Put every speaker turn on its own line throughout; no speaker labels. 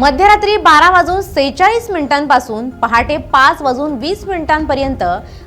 मध्यरात्री 12:46 पहाटे 5:20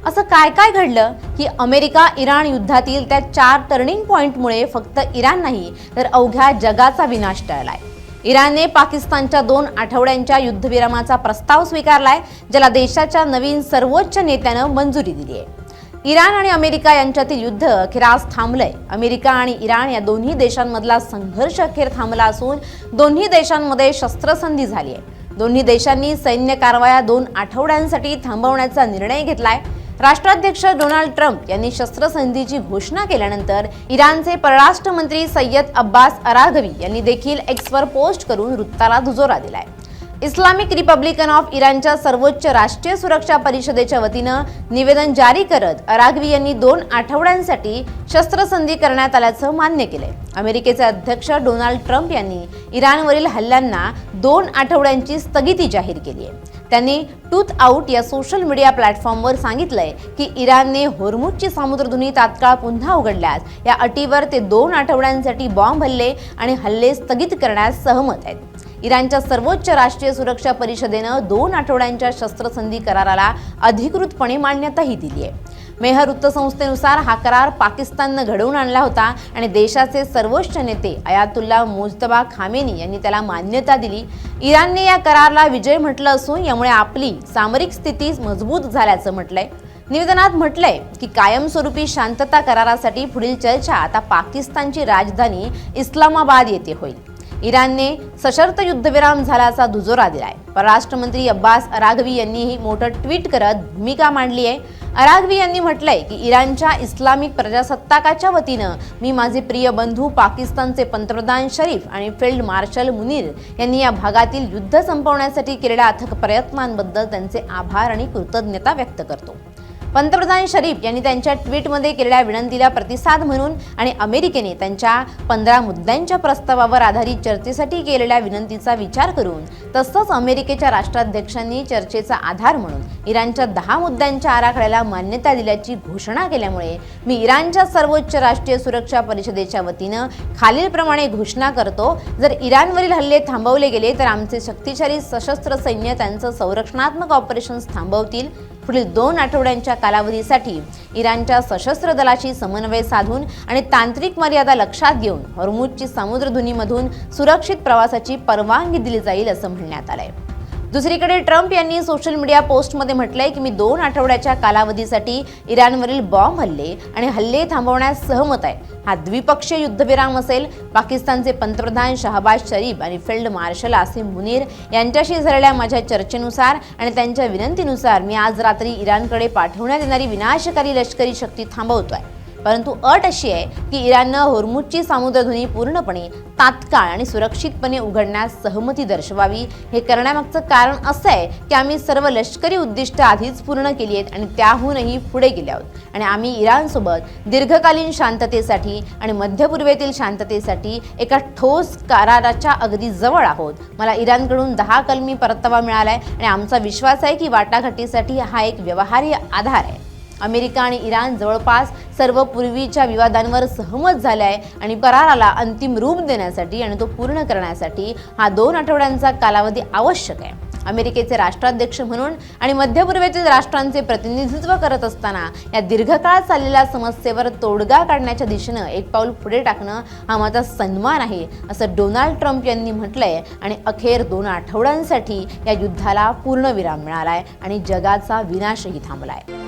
असं काय काय घडलं की अमेरिका इराण युद्धातील त्या 4 टर्निंग पॉइंटमुळे फक्त इराण नाही तर अवघ्या जगाचा विनाश टळलाय। इराणने पाकिस्तानच्या 2 आठवड्यांच्या युद्धविरामाचा प्रस्ताव स्वीकारलाय, ज्याला देशाच्या नवीन सर्वोच्च नेत्यानं मंजुरी दिली आहे। इराण आणि अमेरिका यांच्यातील युद्ध अखेर आज थांबलंय। अमेरिका आणि इराण या दोन्ही देशांमधला संघर्ष अखेर थांबला असून दोन्ही देशांमध्ये शस्त्रसंधी झाली आहे। दोन्ही देशांनी सैन्य कारवाया 2 आठवड्यांसाठी थांबवण्याचा निर्णय घेतलाय। राष्ट्राध्यक्ष डोनाल्ड ट्रम्प यांनी शस्त्रसंधीची घोषणा केल्यानंतर इराणचे परराष्ट्र मंत्री सय्यद अब्बास अराघवी यांनी देखील एक्सवर पोस्ट करून वृत्ताला दुजोरा दिलाय। इस्लामिक रिपब्लिकन ऑफ इराणच्या सर्वोच्च राष्ट्रीय सुरक्षा परिषदेच्या वतीनं निवेदन जारी करत अराघवी यांनी 2 आठवड्यांसाठी शस्त्रसंधी करण्यात आल्याचं मान्य केलंय। अमेरिकेचे अध्यक्ष डोनाल्ड ट्रम्प यांनी इराणवरील हल्ल्यांना 2 आठवड्यांची स्थगिती जाहीर केली आहे। त्यांनी टूथ आउट या सोशल मीडिया प्लॅटफॉर्मवर सांगितलंय की इराणने होर्मुझची सामुद्रधुनी तात्काळ पुन्हा उघडल्यास या अटीवर ते 2 आठवड्यांसाठी बॉम्ब हल्ले आणि हल्ले स्थगित करण्यास सहमत आहेत। इराणच्या सर्वोच्च राष्ट्रीय सुरक्षा परिषदेनं 2 आठवड्यांच्या शस्त्रसंधी कराराला अधिकृतपणे मान्यताही दिली आहे। मेहर वृत्तसंस्थेनुसार हा करार पाकिस्ताननं घडवून आणला होता आणि देशाचे सर्वोच्च नेते अयातुल्ला मुज्तबा खामेनी यांनी त्याला मान्यता दिली। इराणने या कराराला विजय म्हटलं असून यामुळे आपली सामरिक स्थिती मजबूत झाल्याचं म्हटलंय। निवेदनात म्हटलंय की कायमस्वरूपी शांतता करारासाठी पुढील चर्चा आता पाकिस्तानची राजधानी इस्लामाबाद येथे होईल। इराणने सशर्त युद्धविराम झाल्याचा दुजोरा दिलाय। परराष्ट्र मंत्री अब्बास अराघवी यांनीही मोठं ट्विट करत भूमिका मांडली आहे। अराघवी यांनी म्हटलंय की इराणच्या इस्लामिक प्रजासत्ताकाच्या वतीनं मी माझे प्रिय बंधू पाकिस्तानचे पंतप्रधान शरीफ आणि फील्ड मार्शल मुनीर यांनी या भागातील युद्ध संपवण्यासाठी केलेल्या अथक प्रयत्नांबद्दल त्यांचे आभार आणि कृतज्ञता व्यक्त करतो। पंतप्रधान शरीफ यांनी त्यांच्या ट्विटमध्ये केलेल्या विनंतीला प्रतिसाद म्हणून आणि अमेरिकेने त्यांच्या 15 मुद्द्यांच्या प्रस्तावावर आधारित चर्चेसाठी केलेल्या विनंतीचा विचार करून तसंच अमेरिकेच्या राष्ट्राध्यक्षांनी चर्चेचा आधार म्हणून इराणच्या 10 मुद्द्यांच्या आराखड्याला मान्यता दिल्याची घोषणा केल्यामुळे मी इराणच्या सर्वोच्च राष्ट्रीय सुरक्षा परिषदेच्या वतीनं खालीलप्रमाणे घोषणा करतो। जर इराणवरील हल्ले थांबवले गेले तर आमचे शक्तिशाली सशस्त्र सैन्य त्यांचं संरक्षणात्मक ऑपरेशन्स थांबवतील। पुढील 2 आठवड्यांच्या कालावधीसाठी इराणच्या सशस्त्र दलाशी समन्वय साधून आणि तांत्रिक मर्यादा लक्षात घेऊन होर्मुझची सामुद्रधुनीमधून सुरक्षित प्रवासाची परवानगी दिली जाईल असं म्हणण्यात आलंय। दुसरीकडे ट्रम्प यांनी सोशल मीडिया पोस्टमध्ये म्हटलंय की मी 2 आठवड्याच्या कालावधीसाठी इराणवरील बॉम्ब हल्ले आणि हल्ले थांबवण्यास सहमत आहे। हा द्विपक्षीय युद्धविराम असेल। पाकिस्तानचे पंतप्रधान शहबाज शरीफ आणि फील्ड मार्शल आसिम मुनीर यांच्याशी झालेल्या माझ्या चर्चेनुसार आणि त्यांच्या विनंतीनुसार मी आज रात्री इराणकडे पाठवण्यात येणारी विनाशकारी लष्करी शक्ती थांबवतोय। परंतु अट अशी आहे की इराणनं होर्मुझची सामुद्रधुनी पूर्णपणे तात्काळ आणि सुरक्षितपणे उघडण्यास सहमती दर्शवावी। हे करण्यामागचं कारण असं आहे की आम्ही सर्व लष्करी उद्दिष्ट आधीच पूर्ण केली आहेत आणि त्याहूनही पुढे गेले आहोत आणि आम्ही इराणसोबत दीर्घकालीन शांततेसाठी आणि मध्य पूर्वेतील शांततेसाठी एका ठोस कराराच्या अगदी जवळ आहोत। मला इराणकडून 10 कलमी परतावा मिळालाय आणि आमचा विश्वास आहे की वाटाघाटीसाठी हा एक व्यवहार्य आधार आहे। अमेरिका आणि इराण जवळपास सर्व पूर्वीच्या विवादांवर सहमत झाले आहे आणि कराराला अंतिम रूप देण्यासाठी आणि तो पूर्ण करण्यासाठी हा 2 आठवड्यांचा कालावधी आवश्यक आहे। अमेरिकेचे राष्ट्राध्यक्ष म्हणून आणि मध्य पूर्वेतील राष्ट्रांचे प्रतिनिधित्व करत असताना या दीर्घकाळ चाललेल्या समस्येवर तोडगा काढण्याच्या दिशेनं एक पाऊल पुढे टाकणं हा माझा सन्मान आहे असं डोनाल्ड ट्रम्प यांनी म्हटलंय आणि अखेर 2 आठवड्यांसाठी या युद्धाला पूर्णविराम मिळालाय आणि जगाचा विनाशही थांबलाय।